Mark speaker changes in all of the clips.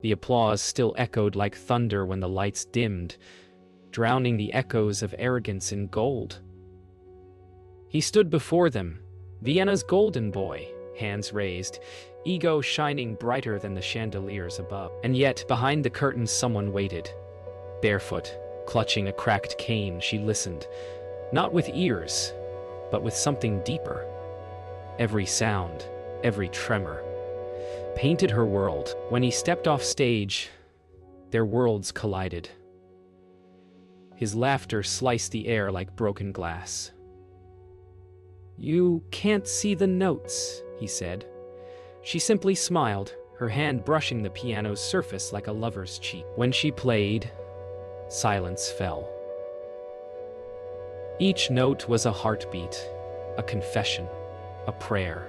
Speaker 1: The applause still echoed like thunder when the lights dimmed, drowning the echoes of arrogance in gold. He stood before them, Vienna's golden boy, hands raised, ego shining brighter than the chandeliers above. And yet, behind the curtains someone waited. Barefoot, clutching a cracked cane, she listened, not with ears, but with something deeper. Every sound, every tremor, painted her world. When he stepped off stage, their worlds collided. His laughter sliced the air like broken glass. "You can't see the notes," he said. She simply smiled, her hand brushing the piano's surface like a lover's cheek. When she played, silence fell. Each note was a heartbeat, a confession, a prayer.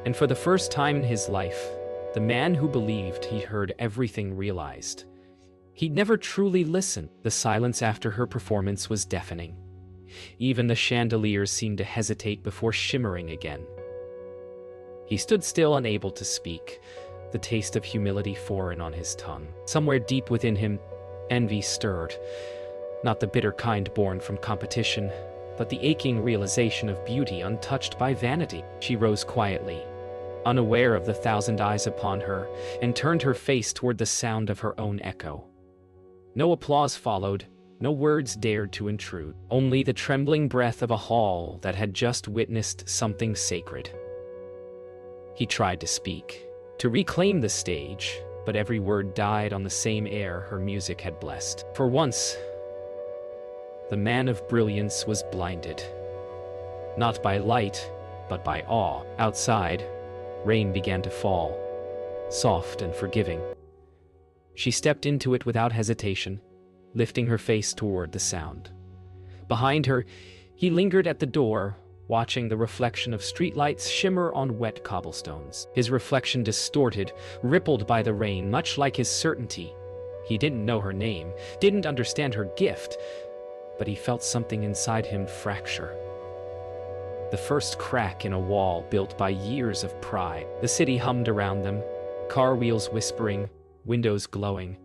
Speaker 1: And for the first time in his life, the man who believed he heard everything realized he'd never truly listened. The silence after her performance was deafening. Even the chandeliers seemed to hesitate before shimmering again. He stood still, unable to speak, the taste of humility foreign on his tongue. Somewhere deep within him, envy stirred, not the bitter kind born from competition, but the aching realization of beauty untouched by vanity. She rose quietly, unaware of the thousand eyes upon her, and turned her face toward the sound of her own echo. No applause followed, no words dared to intrude, only the trembling breath of a hall that had just witnessed something sacred. He tried to speak, to reclaim the stage, but every word died on the same air her music had blessed. For once, the man of brilliance was blinded, not by light, but by awe. Outside, rain began to fall, soft and forgiving. She stepped into it without hesitation, lifting her face toward the sound. Behind her, he lingered at the door, watching the reflection of streetlights shimmer on wet cobblestones. His reflection distorted, rippled by the rain, much like his certainty. He didn't know her name, didn't understand her gift, but he felt something inside him fracture. The first crack in a wall built by years of pride. The city hummed around them, car wheels whispering, windows glowing.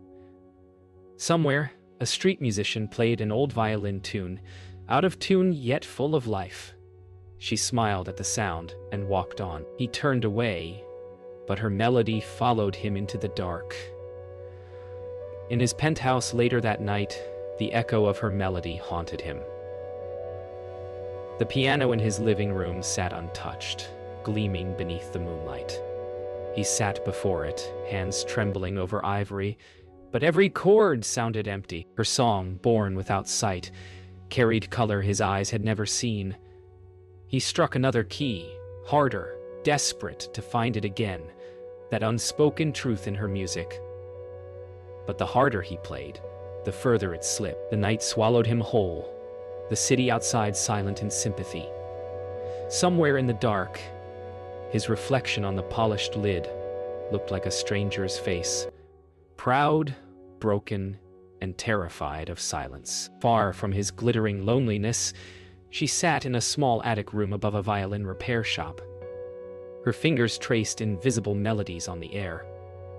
Speaker 1: Somewhere, a street musician played an old violin tune, out of tune yet full of life. She smiled at the sound and walked on. He turned away, but her melody followed him into the dark. In his penthouse later that night, the echo of her melody haunted him. The piano in his living room sat untouched, gleaming beneath the moonlight. He sat before it, hands trembling over ivory, but every chord sounded empty. Her song, born without sight, carried color his eyes had never seen. He struck another key, harder, desperate to find it again, that unspoken truth in her music. But the harder he played, the further it slipped. The night swallowed him whole, the city outside silent in sympathy. Somewhere in the dark, his reflection on the polished lid looked like a stranger's face, proud, broken, and terrified of silence. Far from his glittering loneliness, she sat in a small attic room above a violin repair shop. Her fingers traced invisible melodies on the air,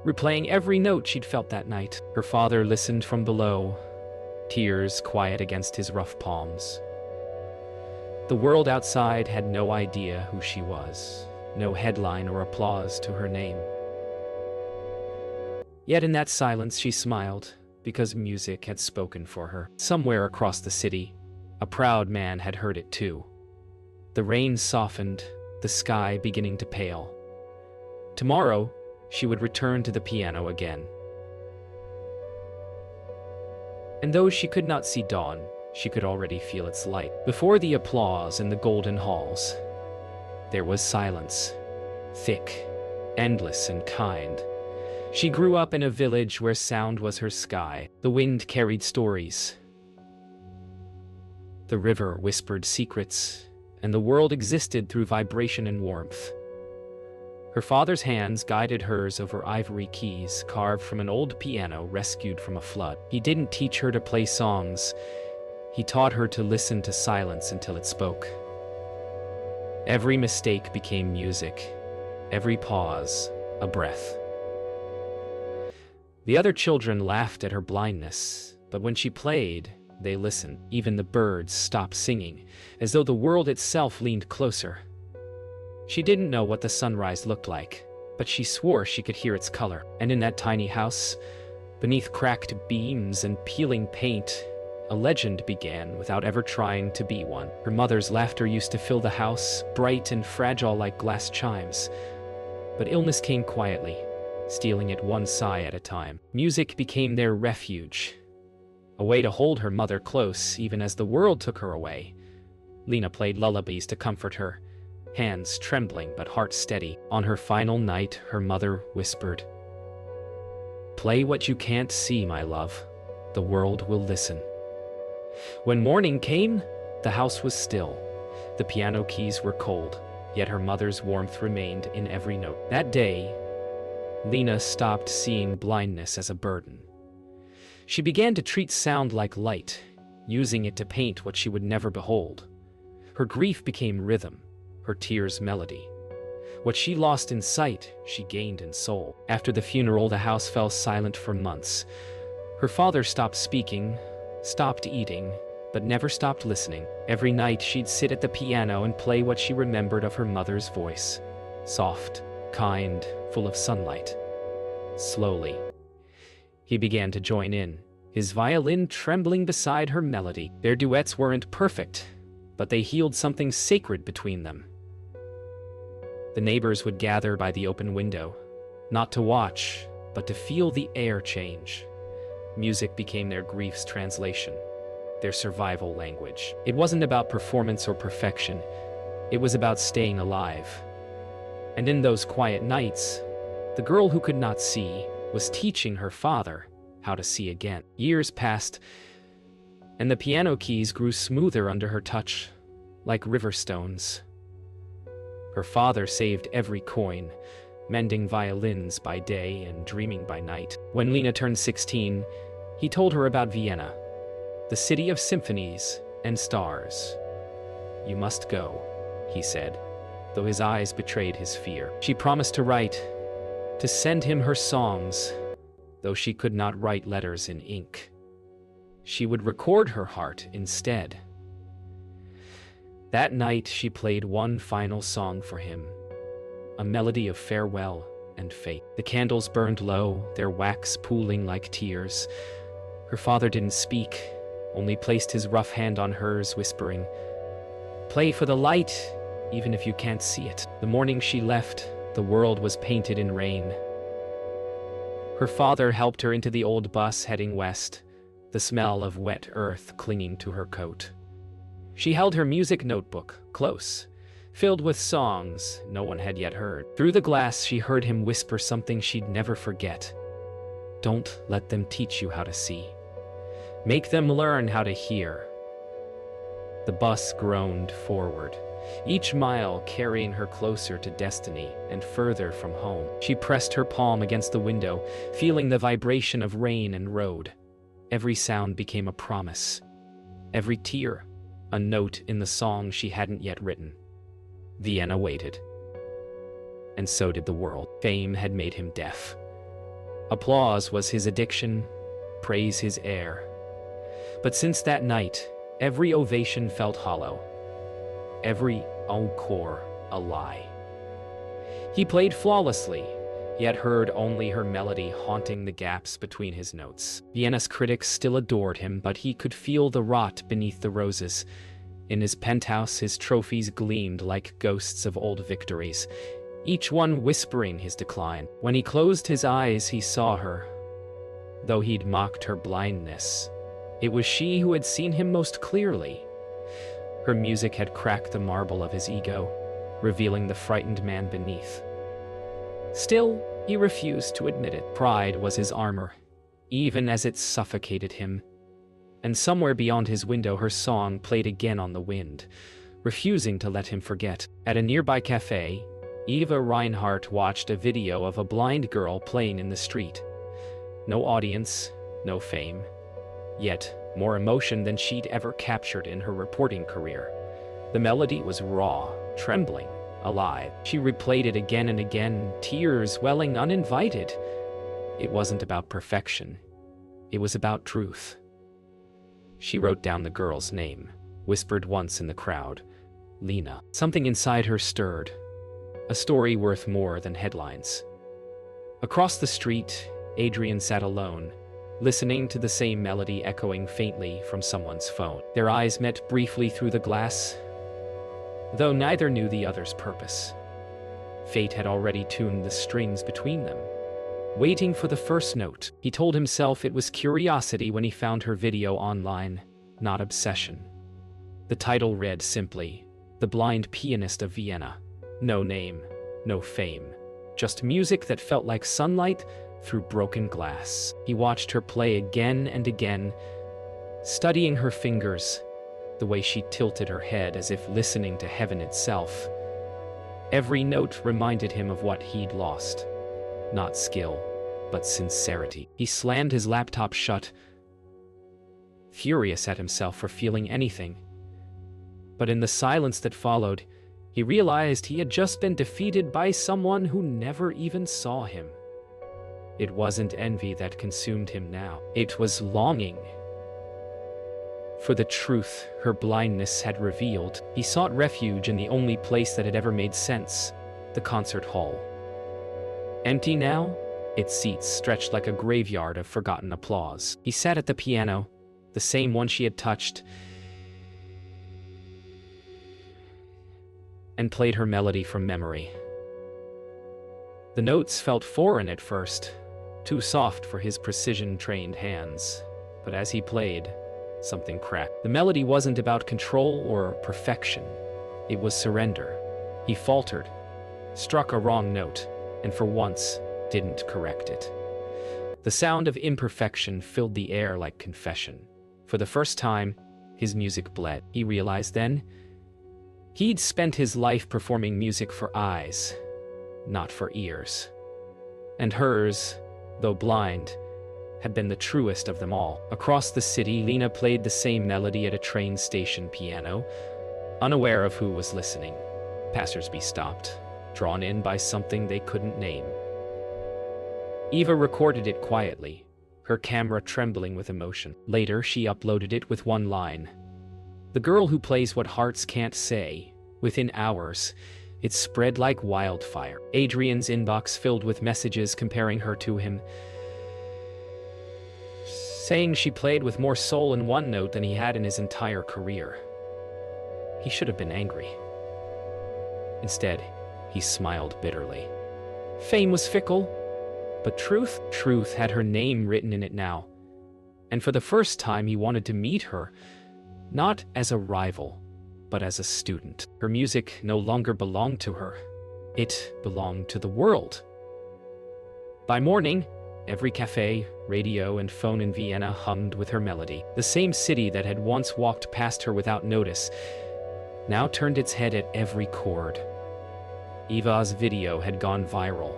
Speaker 1: replaying every note she'd felt that night. Her father listened from below, tears quiet against his rough palms. The world outside had no idea who she was, no headline or applause to her name. Yet in that silence she smiled, because music had spoken for her. Somewhere across the city, a proud man had heard it too. The rain softened, the sky beginning to pale. Tomorrow, she would return to the piano again. And though she could not see dawn, she could already feel its light. Before the applause in the golden halls, there was silence, thick, endless, and kind. She grew up in a village where sound was her sky. The wind carried stories. The river whispered secrets, and the world existed through vibration and warmth. Her father's hands guided hers over ivory keys carved from an old piano rescued from a flood. He didn't teach her to play songs. He taught her to listen to silence until it spoke. Every mistake became music, every pause a breath. The other children laughed at her blindness, but when she played, they listened. Even the birds stopped singing, as though the world itself leaned closer. She didn't know what the sunrise looked like, but she swore she could hear its color. And in that tiny house, beneath cracked beams and peeling paint, a legend began without ever trying to be one. Her mother's laughter used to fill the house, bright and fragile like glass chimes. But illness came quietly, stealing it one sigh at a time. Music became their refuge, a way to hold her mother close even as the world took her away. Lena played lullabies to comfort her, hands trembling but heart steady. On her final night, her mother whispered, "Play what you can't see, my love. The world will listen." When morning came, the house was still. The piano keys were cold, yet her mother's warmth remained in every note. That day, Lena stopped seeing blindness as a burden. She began to treat sound like light, using it to paint what she would never behold. Her grief became rhythm, her tears melody. What she lost in sight, she gained in soul. After the funeral, the house fell silent for months. Her father stopped speaking, stopped eating, but never stopped listening. Every night she'd sit at the piano and play what she remembered of her mother's voice. Soft, kind, full of sunlight. Slowly, he began to join in, his violin trembling beside her melody. Their duets weren't perfect, but they healed something sacred between them. The neighbors would gather by the open window, not to watch, but to feel the air change. Music became their grief's translation, their survival language. It wasn't about performance or perfection. It was about staying alive. And in those quiet nights, the girl who could not see was teaching her father how to see again. Years passed, and the piano keys grew smoother under her touch, like river stones. Her father saved every coin, mending violins by day and dreaming by night. When Lena turned 16, he told her about Vienna, the city of symphonies and stars. "You must go," he said, though his eyes betrayed his fear. She promised to write, to send him her songs, though she could not write letters in ink. She would record her heart instead. That night she played one final song for him, a melody of farewell and fate. The candles burned low, their wax pooling like tears. Her father didn't speak, only placed his rough hand on hers, whispering, "Play for the light, even if you can't see it." The morning she left, the world was painted in rain. Her father helped her into the old bus heading west, the smell of wet earth clinging to her coat. She held her music notebook close, filled with songs no one had yet heard. Through the glass, she heard him whisper something she'd never forget. "Don't let them teach you how to see. Make them learn how to hear." The bus groaned forward, each mile carrying her closer to destiny and further from home. She pressed her palm against the window, feeling the vibration of rain and road. Every sound became a promise. Every tear, a note in the song she hadn't yet written. Vienna waited. And so did the world. Fame had made him deaf. Applause was his addiction, praise his air. But since that night, every ovation felt hollow. Every encore a lie. He played flawlessly, yet heard only her melody haunting the gaps between his notes. Vienna's critics still adored him, but he could feel the rot beneath the roses. In his penthouse, his trophies gleamed like ghosts of old victories, each one whispering his decline. When he closed his eyes, he saw her. Though he'd mocked her blindness, it was she who had seen him most clearly. Her music had cracked the marble of his ego, revealing the frightened man beneath. Still, he refused to admit it. Pride was his armor, even as it suffocated him. And somewhere beyond his window, her song played again on the wind, refusing to let him forget. At a nearby cafe, Eva Reinhardt watched a video of a blind girl playing in the street. No audience, no fame. Yet, more emotion than she'd ever captured in her reporting career. The melody was raw, trembling, alive. She replayed it again and again, tears welling uninvited. It wasn't about perfection. It was about truth. She wrote down the girl's name, whispered once in the crowd, Lena. Something inside her stirred. A story worth more than headlines. Across the street, Adrian sat alone, listening to the same melody echoing faintly from someone's phone. Their eyes met briefly through the glass, though neither knew the other's purpose. Fate had already tuned the strings between them, waiting for the first note. He told himself it was curiosity when he found her video online, not obsession. The title read simply, The Blind Pianist of Vienna. No name, no fame, just music that felt like sunlight through broken glass. He watched her play again and again, studying her fingers, the way she tilted her head as if listening to heaven itself. Every note reminded him of what he'd lost. Not skill, but sincerity. He slammed his laptop shut, furious at himself for feeling anything. But in the silence that followed, he realized he had just been defeated by someone who never even saw him. It wasn't envy that consumed him now. It was longing for the truth her blindness had revealed. He sought refuge in the only place that had ever made sense, the concert hall. Empty now, its seats stretched like a graveyard of forgotten applause. He sat at the piano, the same one she had touched, and played her melody from memory. The notes felt foreign at first, too soft for his precision-trained hands. But as he played, something cracked. The melody wasn't about control or perfection. It was surrender. He faltered, struck a wrong note, and for once, didn't correct it. The sound of imperfection filled the air like confession. For the first time, his music bled. He realized then, he'd spent his life performing music for eyes, not for ears. And hers, though blind, had been the truest of them all. Across the city, Lena played the same melody at a train station piano, unaware of who was listening. Passersby stopped, drawn in by something they couldn't name. Eva recorded it quietly, her camera trembling with emotion. Later, she uploaded it with one line. The girl who plays what hearts can't say. Within hours, it spread like wildfire. Adrian's inbox filled with messages comparing her to him, saying she played with more soul in one note than he had in his entire career. He should have been angry. Instead, he smiled bitterly. Fame was fickle, but truth had her name written in it now. And for the first time, he wanted to meet her, not as a rival, but as a student. Her music no longer belonged to her. It belonged to the world. By morning, every cafe, radio, and phone in Vienna hummed with her melody. The same city that had once walked past her without notice now turned its head at every chord. Eva's video had gone viral,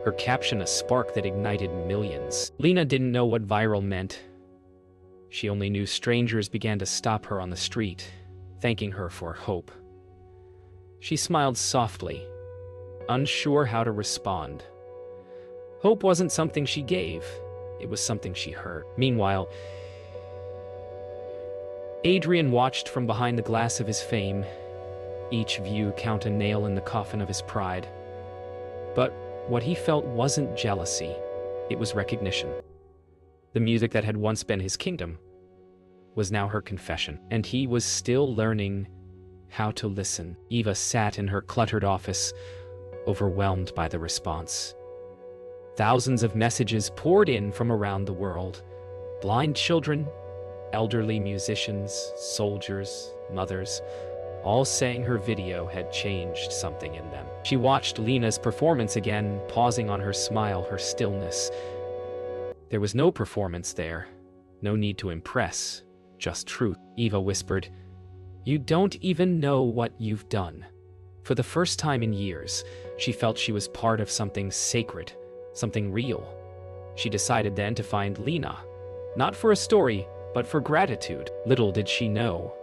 Speaker 1: her caption a spark that ignited millions. Lena didn't know what viral meant. She only knew strangers began to stop her on the street, thanking her for hope. She smiled softly, unsure how to respond. Hope wasn't something she gave, it was something she heard. Meanwhile, Adrian watched from behind the glass of his fame, each view count a nail in the coffin of his pride. But what he felt wasn't jealousy, it was recognition. The music that had once been his kingdom was now her confession, and he was still learning how to listen. Eva sat in her cluttered office, overwhelmed by the response. Thousands of messages poured in from around the world. Blind children, elderly musicians, soldiers, mothers, all saying her video had changed something in them. She watched Lena's performance again, pausing on her smile, her stillness. There was no performance there, no need to impress, just truth. Eva whispered, "You don't even know what you've done." For the first time in years, she felt she was part of something sacred, something real. She decided then to find Lena, not for a story, but for gratitude. Little did she know,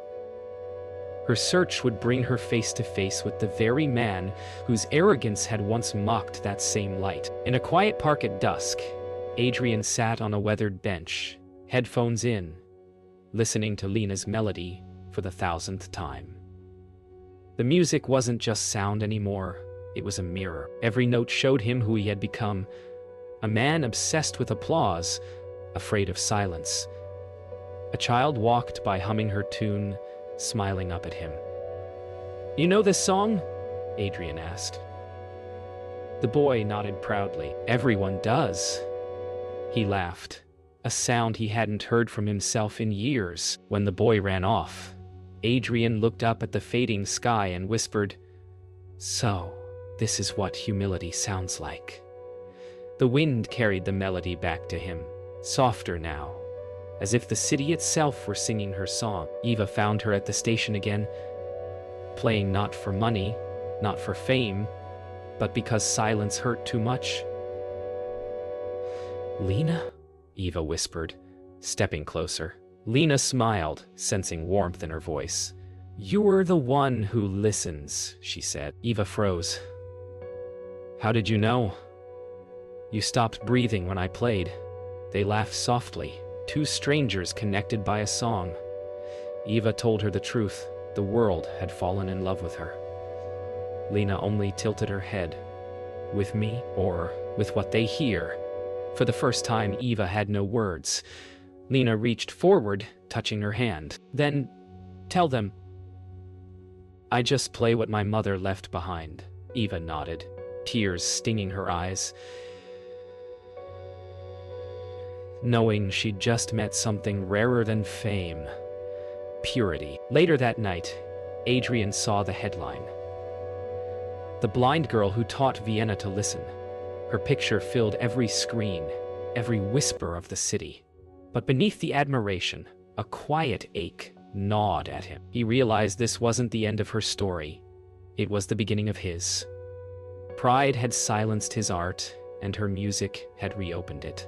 Speaker 1: her search would bring her face to face with the very man whose arrogance had once mocked that same light. In a quiet park at dusk, Adrian sat on a weathered bench, headphones in, listening to Lena's melody for the 1000th time. The music wasn't just sound anymore, it was a mirror. Every note showed him who he had become, a man obsessed with applause, afraid of silence. A child walked by humming her tune, smiling up at him. "You know this song?" Adrian asked. The boy nodded proudly. "Everyone does." He laughed, a sound he hadn't heard from himself in years. When the boy ran off, Adrian looked up at the fading sky and whispered, "So, this is what humility sounds like." The wind carried the melody back to him, softer now, as if the city itself were singing her song. Eva found her at the station again, playing not for money, not for fame, but because silence hurt too much. "Lena?" Eva whispered, stepping closer. Lena smiled, sensing warmth in her voice. "You're the one who listens," she said. Eva froze. "How did you know?" "You stopped breathing when I played." They laughed softly, two strangers connected by a song. Eva told her the truth. The world had fallen in love with her. Lena only tilted her head. With me, or with what they hear? For the first time, Eva had no words. Lena reached forward, touching her hand. "Then, tell them." "I just play what my mother left behind." Eva nodded, tears stinging her eyes, knowing she'd just met something rarer than fame. Purity. Later that night, Adrian saw the headline. "The blind girl who taught Vienna to listen." Her picture filled every screen, every whisper of the city. But beneath the admiration, a quiet ache gnawed at him. He realized this wasn't the end of her story. It was the beginning of his. Pride had silenced his art, and her music had reopened it.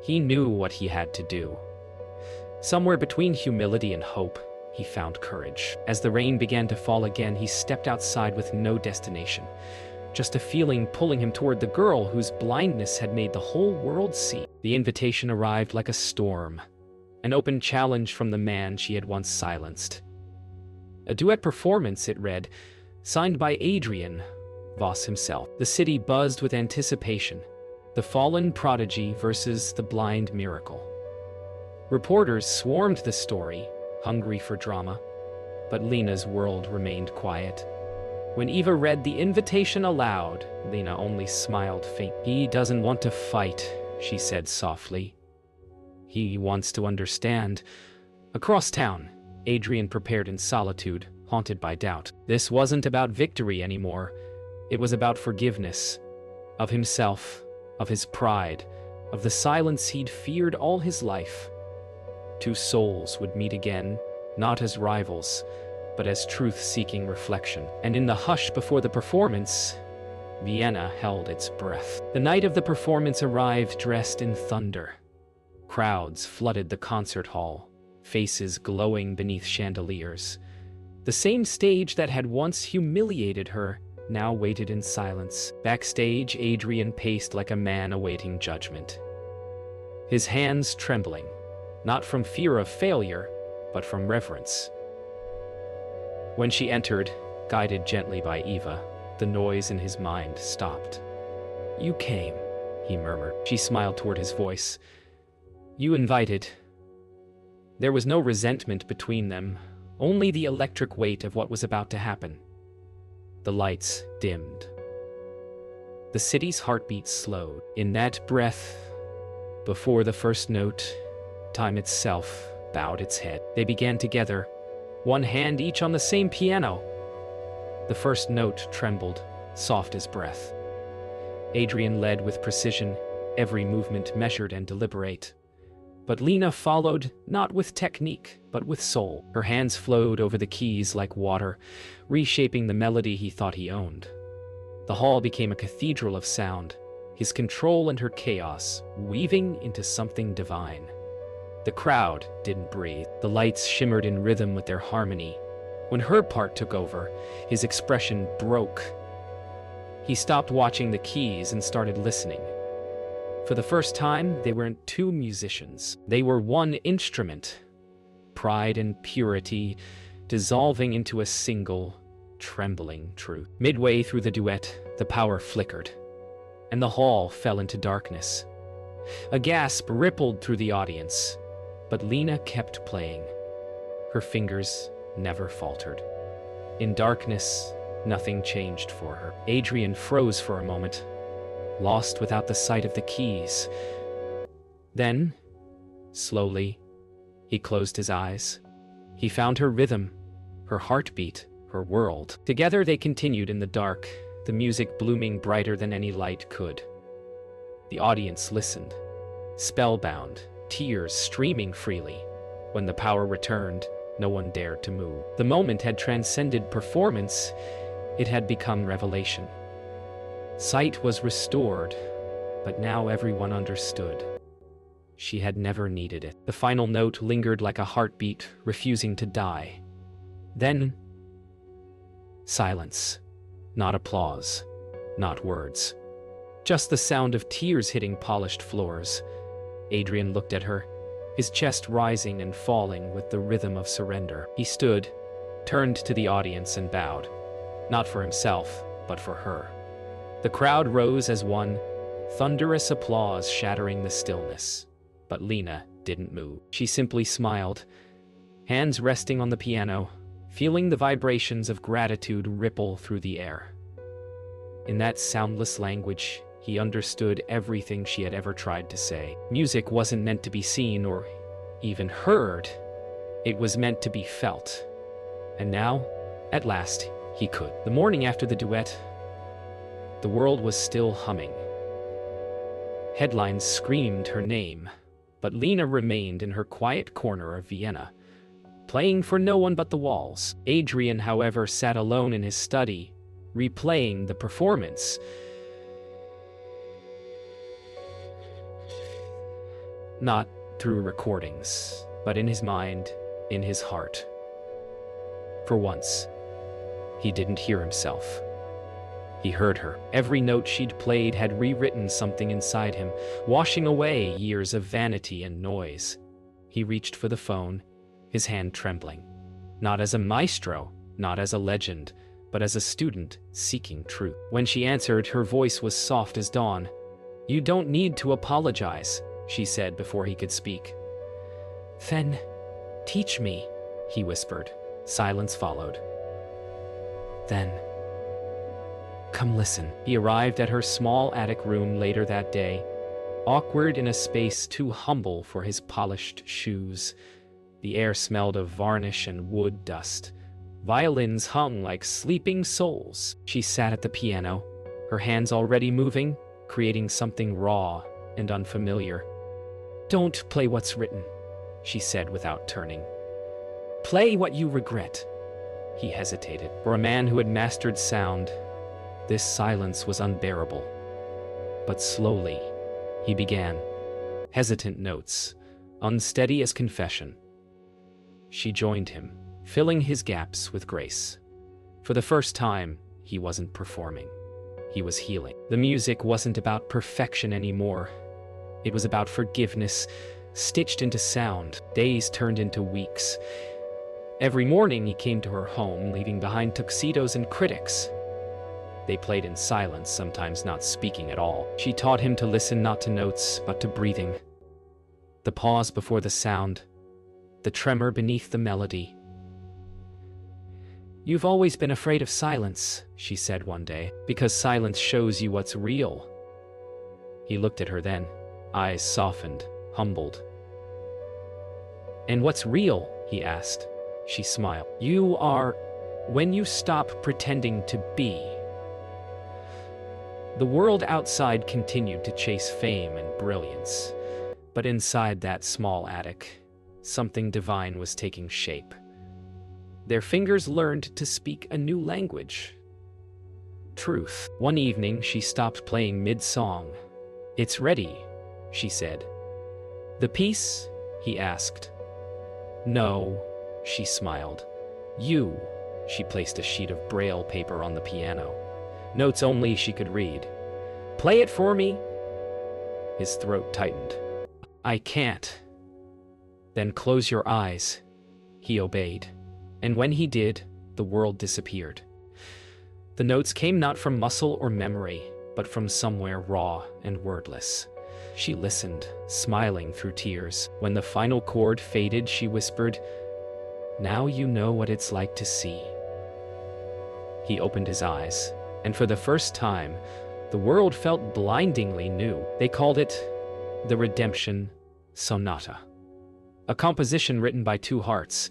Speaker 1: He knew what he had to do. Somewhere between humility and hope, he found courage. As the rain began to fall again, he stepped outside with no destination. Just a feeling pulling him toward the girl whose blindness had made the whole world see. The invitation arrived like a storm, an open challenge from the man she had once silenced. A duet performance, it read, signed by Adrian, Voss himself. The city buzzed with anticipation. The fallen prodigy versus the blind miracle. Reporters swarmed the story, hungry for drama, but Lena's world remained quiet. When Eva read the invitation aloud, Lena only smiled faintly. "He doesn't want to fight," she said softly. "He wants to understand." Across town, Adrian prepared in solitude, haunted by doubt. This wasn't about victory anymore. It was about forgiveness. Of himself, of his pride, of the silence he'd feared all his life. Two souls would meet again, not as rivals, but as truth-seeking reflection. And in the hush before the performance, Vienna held its breath. The night of the performance arrived dressed in thunder. Crowds flooded the concert hall, faces glowing beneath chandeliers. The same stage that had once humiliated her now waited in silence. Backstage, Adrian paced like a man awaiting judgment. His hands trembling, not from fear of failure, but from reverence. When she entered, guided gently by Eva, the noise in his mind stopped. "You came," he murmured. She smiled toward his voice. "You invited." There was no resentment between them, only the electric weight of what was about to happen. The lights dimmed. The city's heartbeat slowed. In that breath, before the first note, time itself bowed its head. They began together, one hand each on the same piano. The first note trembled, soft as breath. Adrian led with precision, every movement measured and deliberate. But Lena followed, not with technique, but with soul. Her hands flowed over the keys like water, reshaping the melody he thought he owned. The hall became a cathedral of sound, his control and her chaos, weaving into something divine. The crowd didn't breathe. The lights shimmered in rhythm with their harmony. When her part took over, his expression broke. He stopped watching the keys and started listening. For the first time, they weren't two musicians. They were one instrument. Pride and purity dissolving into a single, trembling truth. Midway through the duet, the power flickered, and the hall fell into darkness. A gasp rippled through the audience, but Lena kept playing. Her fingers never faltered. In darkness, nothing changed for her. Adrian froze for a moment, lost without the sight of the keys. Then, slowly, he closed his eyes. He found her rhythm, her heartbeat, her world. Together they continued in the dark, the music blooming brighter than any light could. The audience listened, spellbound, tears streaming freely. When the power returned, no one dared to move. The moment had transcended performance. It had become revelation. Sight was restored, but now everyone understood. She had never needed it. The final note lingered like a heartbeat, refusing to die. Then, silence. Not applause, not words. Just the sound of tears hitting polished floors. Adrian looked at her, his chest rising and falling with the rhythm of surrender. He stood, turned to the audience and bowed. Not for himself, but for her. The crowd rose as one, thunderous applause shattering the stillness. But Lena didn't move. She simply smiled, hands resting on the piano, feeling the vibrations of gratitude ripple through the air. In that soundless language, he understood everything she had ever tried to say. Music wasn't meant to be seen or even heard. It was meant to be felt. And now, at last, he could. The morning after the duet, the world was still humming. Headlines screamed her name, but Lena remained in her quiet corner of Vienna, playing for no one but the walls. Adrian, however, sat alone in his study, replaying the performance. Not through recordings, but in his mind, in his heart. For once, he didn't hear himself. He heard her. Every note she'd played had rewritten something inside him, washing away years of vanity and noise. He reached for the phone, his hand trembling. Not as a maestro, not as a legend, but as a student seeking truth. When she answered, her voice was soft as dawn. "You don't need to apologize," she said before he could speak. "Then, teach me," he whispered. Silence followed. "Then, come listen." He arrived at her small attic room later that day, awkward in a space too humble for his polished shoes. The air smelled of varnish and wood dust. Violins hung like sleeping souls. She sat at the piano, her hands already moving, creating something raw and unfamiliar. "Don't play what's written," she said without turning. "Play what you regret." He hesitated. For a man who had mastered sound, this silence was unbearable. But slowly, he began. Hesitant notes, unsteady as confession. She joined him, filling his gaps with grace. For the first time, he wasn't performing. He was healing. The music wasn't about perfection anymore. It was about forgiveness, stitched into sound. Days turned into weeks. Every morning he came to her home, leaving behind tuxedos and critics. They played in silence, sometimes not speaking at all. She taught him to listen not to notes, but to breathing. The pause before the sound, the tremor beneath the melody. "You've always been afraid of silence," she said one day, "because silence shows you what's real." He looked at her then, eyes softened, humbled. "And what's real?" he asked. She smiled. "You are when you stop pretending to be." The world outside continued to chase fame and brilliance, but inside that small attic, something divine was taking shape. Their fingers learned to speak a new language. Truth. One evening, she stopped playing mid-song. "It's ready," she said. "The piece?" he asked. "No," she smiled. "You." She placed a sheet of braille paper on the piano. Notes only she could read. "Play it for me." His throat tightened. "I can't." "Then close your eyes." He obeyed. And when he did, the world disappeared. The notes came not from muscle or memory, but from somewhere raw and wordless. She listened, smiling through tears. When the final chord faded, she whispered, "Now you know what it's like to see." He opened his eyes, and for the first time, the world felt blindingly new. They called it the Redemption Sonata. A composition written by two hearts,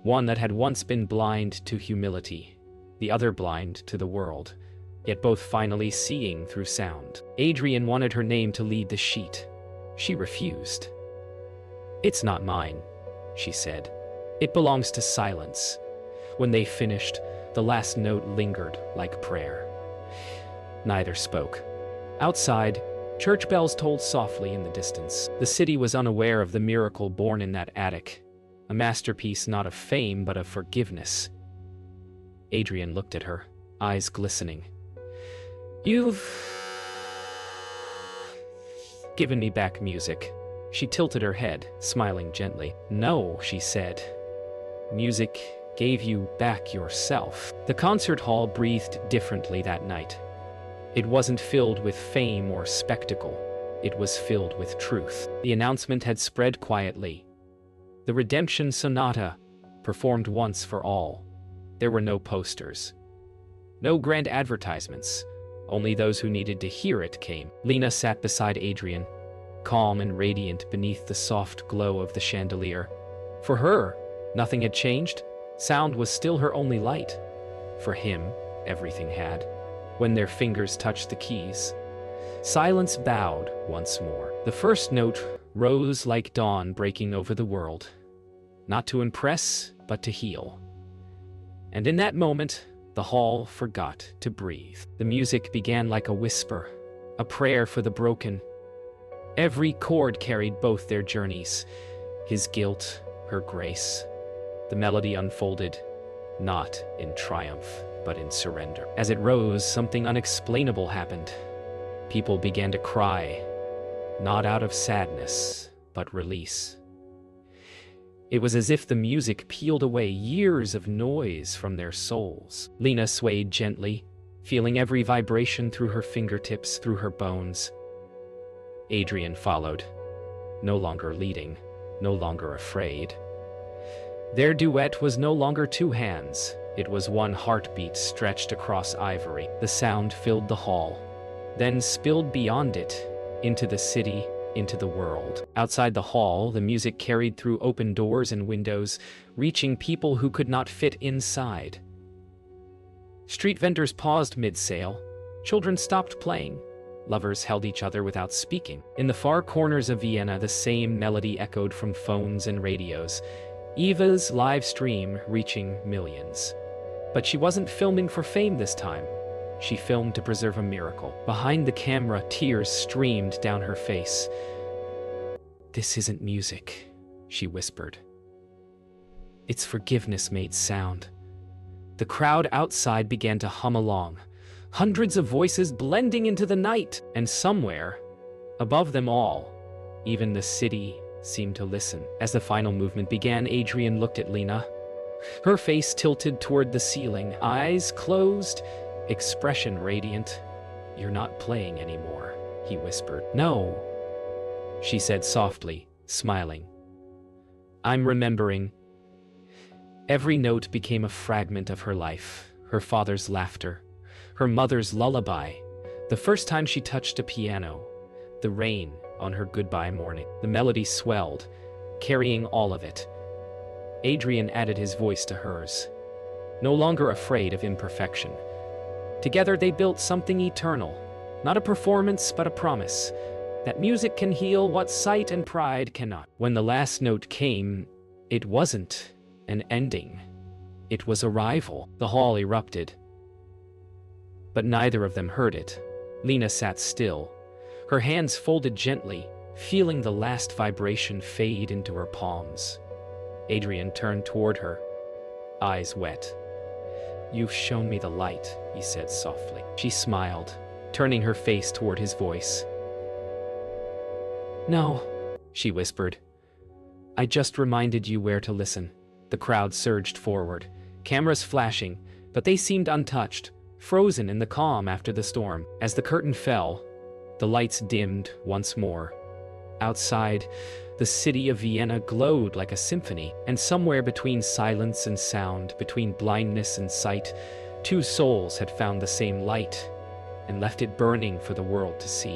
Speaker 1: one that had once been blind to humility, the other blind to the world, yet both finally seeing through sound. Adrian wanted her name to lead the sheet. She refused. "It's not mine," she said. "It belongs to silence." When they finished, the last note lingered like prayer. Neither spoke. Outside, church bells tolled softly in the distance. The city was unaware of the miracle born in that attic, a masterpiece not of fame but of forgiveness. Adrian looked at her, eyes glistening. "You've given me back music." She tilted her head, smiling gently. "No," she said. "Music gave you back yourself." The concert hall breathed differently that night. It wasn't filled with fame or spectacle. It was filled with truth. The announcement had spread quietly. The Redemption Sonata, performed once for all. There were no posters. No grand advertisements. Only those who needed to hear it came. Lena sat beside Adrian, calm and radiant beneath the soft glow of the chandelier. For her, nothing had changed. Sound was still her only light. For him, everything had. When their fingers touched the keys, silence bowed once more. The first note rose like dawn breaking over the world, not to impress, but to heal. And in that moment, the hall forgot to breathe. The music began like a whisper, a prayer for the broken. Every chord carried both their journeys, his guilt, her grace. The melody unfolded, not in triumph, but in surrender. As it rose, something unexplainable happened. People began to cry, not out of sadness, but release. It was as if the music peeled away years of noise from their souls. Lena swayed gently, feeling every vibration through her fingertips, through her bones. Adrian followed, no longer leading, no longer afraid. Their duet was no longer two hands. It was one heartbeat stretched across ivory. The sound filled the hall, then spilled beyond it, into the city, into the world. Outside the hall, the music carried through open doors and windows, reaching people who could not fit inside. Street vendors paused mid-sale. Children stopped playing. Lovers held each other without speaking. In the far corners of Vienna, the same melody echoed from phones and radios, Eva's live stream reaching millions. But she wasn't filming for fame this time. She filmed to preserve a miracle. Behind the camera, tears streamed down her face. "This isn't music," she whispered. "It's forgiveness made sound." The crowd outside began to hum along, hundreds of voices blending into the night, and somewhere, above them all, even the city seemed to listen. As the final movement began, Adrian looked at Lena. Her face tilted toward the ceiling, eyes closed, expression radiant. "You're not playing anymore," he whispered. "No," she said softly, smiling. "I'm remembering." Every note became a fragment of her life, her father's laughter, her mother's lullaby, the first time she touched a piano, the rain on her goodbye morning. The melody swelled, carrying all of it. Adrian added his voice to hers, no longer afraid of imperfection. Together they built something eternal, not a performance but a promise, that music can heal what sight and pride cannot. When the last note came, it wasn't an ending. It was arrival. The hall erupted. But neither of them heard it. Lena sat still, her hands folded gently, feeling the last vibration fade into her palms. Adrian turned toward her, eyes wet. "You've shown me the light," he said softly. She smiled, turning her face toward his voice. No, she whispered. I just reminded you where to listen. The crowd surged forward, cameras flashing, but they seemed untouched, frozen in the calm after the storm. As the curtain fell, the lights dimmed once more. Outside, the city of Vienna glowed like a symphony, and somewhere between silence and sound, between blindness and sight, two souls had found the same light and left it burning for the world to see.